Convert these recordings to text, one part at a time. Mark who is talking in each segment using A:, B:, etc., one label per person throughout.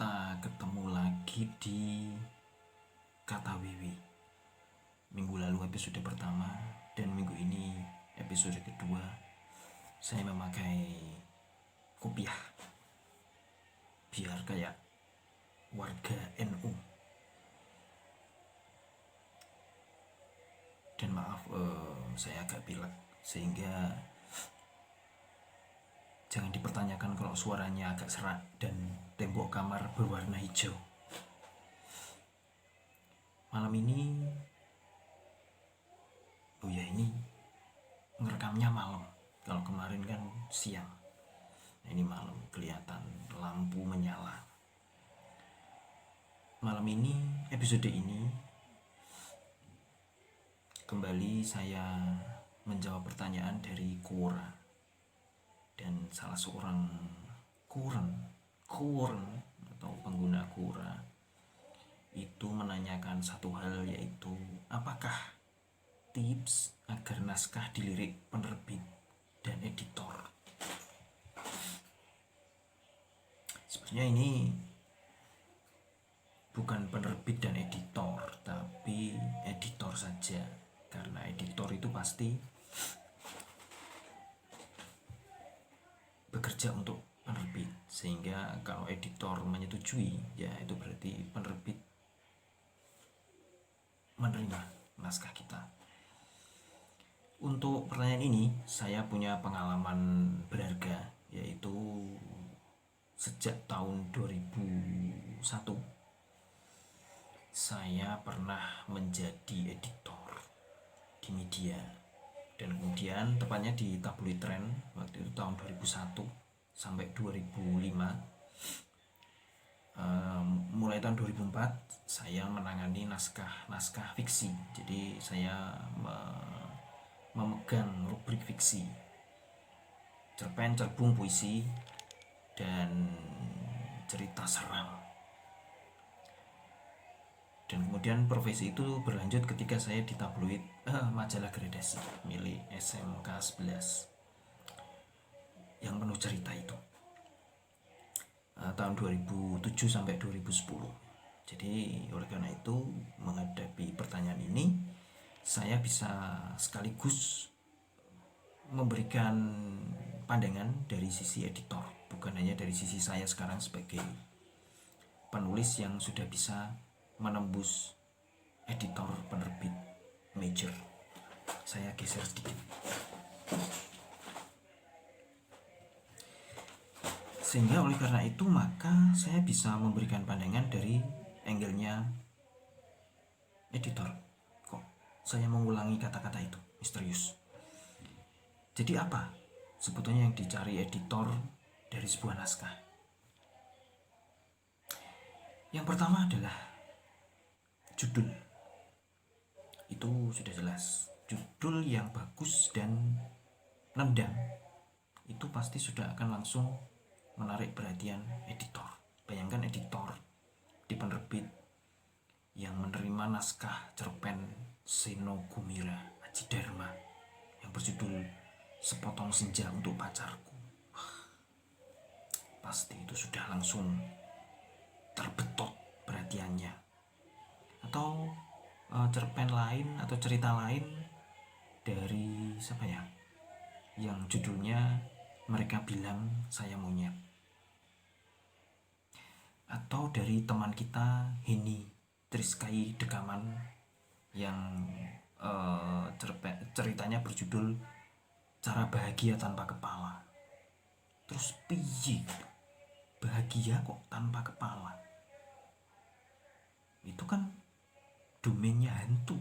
A: kita ketemu lagi di Kata Wiwi. Minggu lalu episode pertama dan minggu ini episode kedua. Saya memakai kopiah biar kayak warga NU. Dan maaf, saya agak pilek sehingga jangan dipertanyakan kalau suaranya agak serak dan tembok kamar berwarna hijau. Malam ini, ini ngerekamnya malam. Kalau kemarin kan siang. Nah, ini malam, kelihatan lampu menyala. Malam ini, episode ini, kembali saya menjawab pertanyaan dari Quora. Dan salah seorang kuren atau pengguna Quora itu menanyakan satu hal, yaitu apakah tips agar naskah dilirik penerbit dan editor. Sebenarnya ini bukan penerbit dan editor, tapi editor saja, karena editor itu pasti bekerja untuk penerbit, sehingga kalau editor menyetujui, ya itu berarti penerbit menerima naskah kita. Untuk pertanyaan ini, saya punya pengalaman berharga, yaitu sejak tahun 2001 saya pernah menjadi editor di media. Dan kemudian tepatnya di tabloid Trend waktu itu tahun 2001 sampai 2005. Mulai tahun 2004 saya menangani naskah fiksi. Jadi saya memegang rubrik fiksi, cerpen, cerbung, puisi, dan cerita seram. Dan kemudian profesi itu berlanjut ketika saya di tabloid majalah Gradasi milik SMK 11 yang penuh cerita itu, tahun 2007 sampai 2010. Jadi oleh karena itu, menghadapi pertanyaan ini, saya bisa sekaligus memberikan pandangan dari sisi editor, bukan hanya dari sisi saya sekarang sebagai penulis yang sudah bisa menembus editor penerbit major. Saya geser sedikit. Sehingga oleh karena itu, maka saya bisa memberikan pandangan dari angle-nya editor. Kok saya mengulangi kata-kata itu? Misterius. Jadi apa sebetulnya yang dicari editor dari sebuah naskah? Yang pertama adalah judul. Itu sudah jelas. Judul yang bagus dan nendang itu pasti sudah akan langsung menarik perhatian editor. Bayangkan editor di penerbit yang menerima naskah cerpen Seno Gumira Aji Dharma yang berjudul Sepotong Senja untuk Pacarku. Pasti itu sudah langsung terbetot perhatiannya. Atau cerpen lain atau cerita lain dari siapa ya, yang judulnya Mereka Bilang Saya Monyet, atau dari teman kita Heni Triskai Dekaman yang ceritanya berjudul Cara Bahagia Tanpa Kepala. Terus piye bahagia kok tanpa kepala? Itu kan domainnya hantu,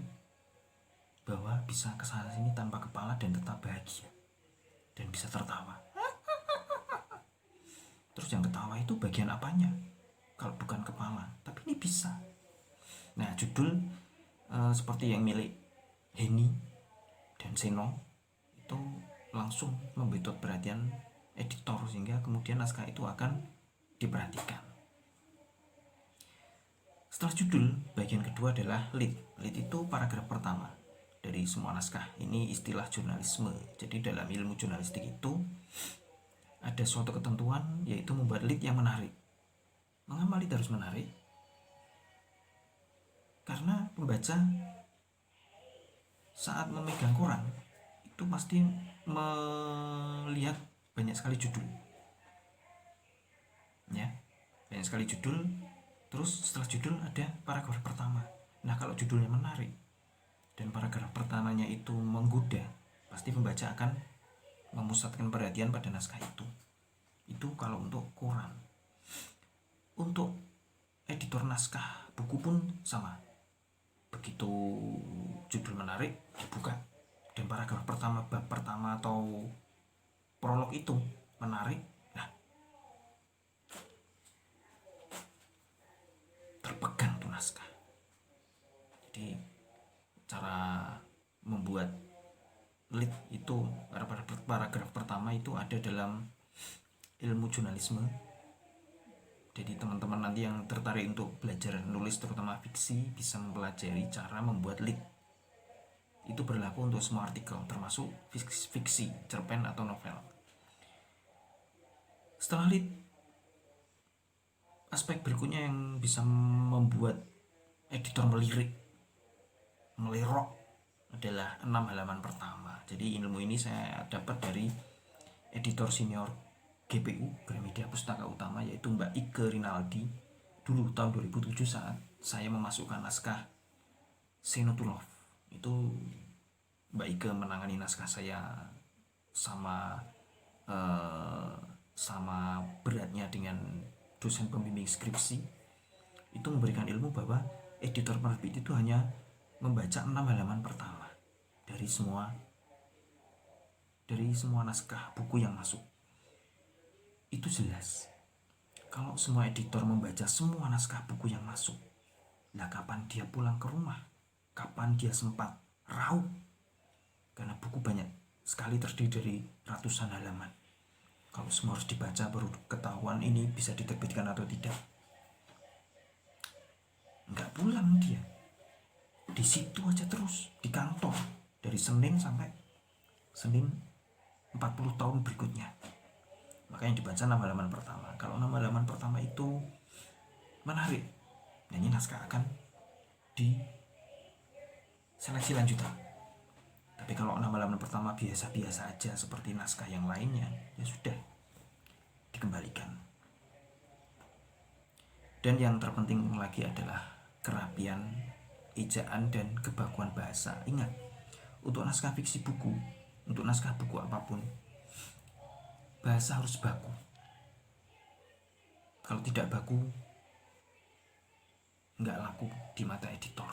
A: bahwa bisa kesana sini tanpa kepala dan tetap bahagia dan bisa tertawa. Terus yang ketawa itu bagian apanya kalau bukan kepala? Tapi ini bisa. Nah, judul seperti yang milik Heni dan Seno itu langsung membetot perhatian editor, sehingga kemudian naskah itu akan diperhatikan. Setelah judul, bagian kedua adalah lead. Lead itu paragraf pertama dari semua naskah. Ini istilah jurnalisme. Jadi dalam ilmu jurnalistik itu ada suatu ketentuan, yaitu membuat lead yang menarik. Mengapa lead harus menarik? Karena pembaca saat memegang koran itu pasti melihat banyak sekali judul, ya, banyak sekali judul. Terus setelah judul ada paragraf pertama. Nah, kalau judulnya menarik dan paragraf pertamanya itu menggoda, pasti pembaca akan memusatkan perhatian pada naskah itu. Itu kalau untuk koran. Untuk editor naskah buku pun sama. Begitu judul menarik, dibuka, dan paragraf pertama, bab pertama atau prolog itu menarik, nah, terpegang tuh naskah. Jadi cara membuat lead itu, paragraf pertama itu ada dalam ilmu jurnalisme. Jadi teman-teman nanti yang tertarik untuk belajar nulis terutama fiksi bisa mempelajari cara membuat lead. Itu berlaku untuk semua artikel, termasuk fiksi, cerpen atau novel. Setelah lead, aspek berikutnya yang bisa membuat editor melerok adalah 6 halaman pertama. Jadi ilmu ini saya dapat dari editor senior GPU, Gramedia Pustaka Utama, yaitu Mbak Ike Rinaldi. Dulu tahun 2007 saat saya memasukkan naskah Say No to Love, itu Mbak Ike menangani naskah saya sama beratnya dengan dosen pembimbing skripsi. Itu memberikan ilmu bahwa editor penerbit itu hanya membaca 6 halaman pertama dari semua naskah buku yang masuk. Itu jelas. Kalau semua editor membaca semua naskah buku yang masuk, lah kapan dia pulang ke rumah? Kapan dia sempat raup? Karena buku banyak sekali, terdiri dari ratusan halaman. Kalau semua harus dibaca baru ketahuan ini bisa diterbitkan atau tidak. Nggak pulang dia. Di situ aja terus, di kantor. Dari Senin sampai Senin 40 tahun berikutnya. Makanya dibaca 6 halaman pertama. Kalau 6 halaman pertama itu menarik, nah ini naskah akan diseleksi lanjutan. Tapi kalau 6 halaman pertama biasa-biasa aja seperti naskah yang lainnya, ya sudah, dikembalikan. Dan yang terpenting lagi adalah kerapian, ejaan, dan kebakuan bahasa. Ingat, untuk naskah fiksi buku, untuk naskah buku apapun, bahasa harus baku. Kalau tidak baku, nggak laku di mata editor.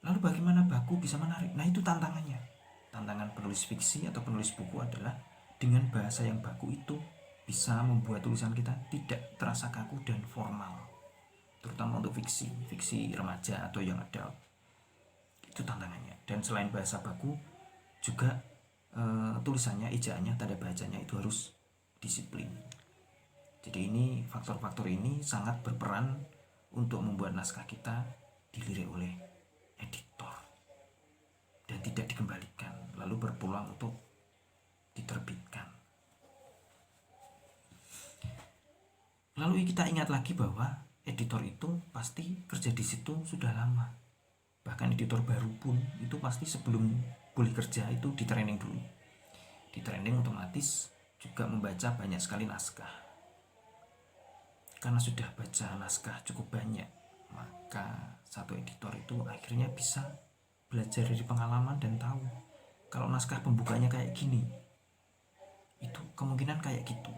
A: Lalu bagaimana baku bisa menarik? Nah, itu tantangannya. Tantangan penulis fiksi atau penulis buku adalah dengan bahasa yang baku itu bisa membuat tulisan kita tidak terasa kaku dan formal. Terutama untuk fiksi remaja atau young adult. Itu tantangannya. Dan selain bahasa baku, juga tulisannya, ejaannya, tanda bacanya itu harus disiplin. Jadi ini faktor-faktor ini sangat berperan untuk membuat naskah kita dilirik oleh editor dan tidak dikembalikan, lalu berpeluang untuk diterbitkan. Lalu kita ingat lagi bahwa editor itu pasti kerja di situ sudah lama. Bahkan editor baru pun itu pasti sebelum boleh kerja itu di training dulu. Di training otomatis juga membaca banyak sekali naskah. Karena sudah baca naskah cukup banyak, maka satu editor itu akhirnya bisa belajar dari pengalaman dan tahu kalau naskah pembukanya kayak gini, itu kemungkinan kayak gitu.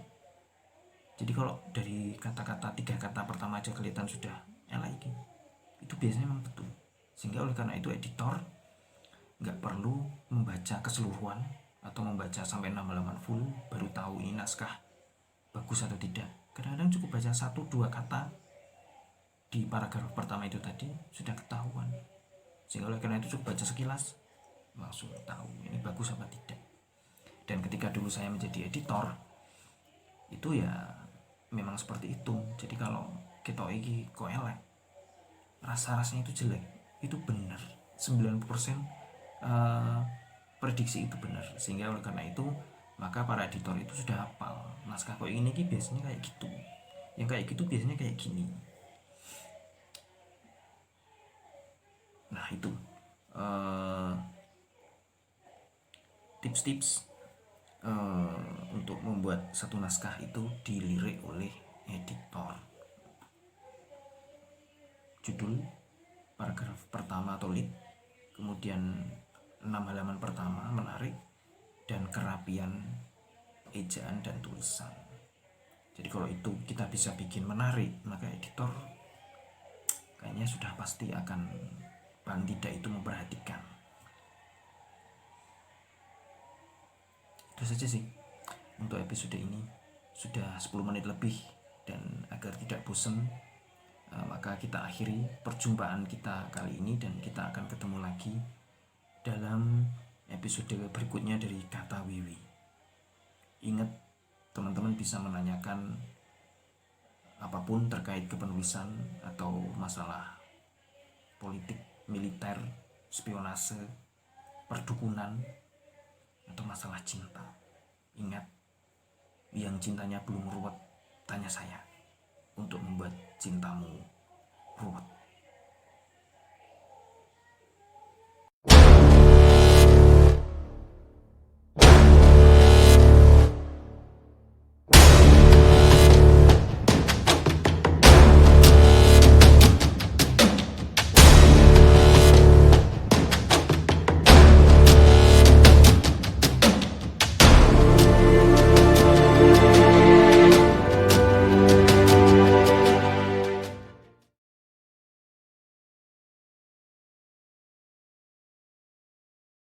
A: Jadi kalau dari kata-kata, 3 kata pertama aja kelihatan sudah lagi, itu biasanya memang betul. Sehingga oleh karena itu editor nggak perlu membaca keseluruhan atau membaca sampai 6 halaman full baru tahu ini naskah bagus atau tidak. Kadang-kadang cukup baca 1-2 kata di paragraf pertama itu tadi sudah ketahuan. Sehingga oleh karena itu cukup baca sekilas langsung tahu ini bagus apa tidak. Dan ketika dulu saya menjadi editor, itu ya memang seperti itu. Jadi kalau kita iki kok elek, rasa-rasanya itu jelek, itu benar 90% prediksi itu benar. Sehingga oleh karena itu maka para editor itu sudah hafal naskah kok ini biasanya kayak gitu. Yang kayak gitu biasanya kayak gini. Nah itu tips-tips untuk membuat satu naskah itu dilirik oleh editor. Judul, paragraf pertama atau lead, kemudian 6 halaman pertama menarik, dan kerapian ejaan dan tulisan. Jadi kalau itu kita bisa bikin menarik, maka editor kayaknya sudah pasti akan paling tidak itu memperhatikan. Itu saja sih untuk episode ini. Sudah 10 menit lebih, dan agar tidak bosan, maka kita akhiri perjumpaan kita kali ini, dan kita akan ketemu lagi dalam episode berikutnya dari Kata Wiwi. Ingat, teman-teman bisa menanyakan apapun terkait kepenulisan atau masalah politik, militer, spionase, perdukunan, atau masalah cinta. Ingat, yang cintanya belum ruwet, tanya saya untuk membuat cintamu ruwet.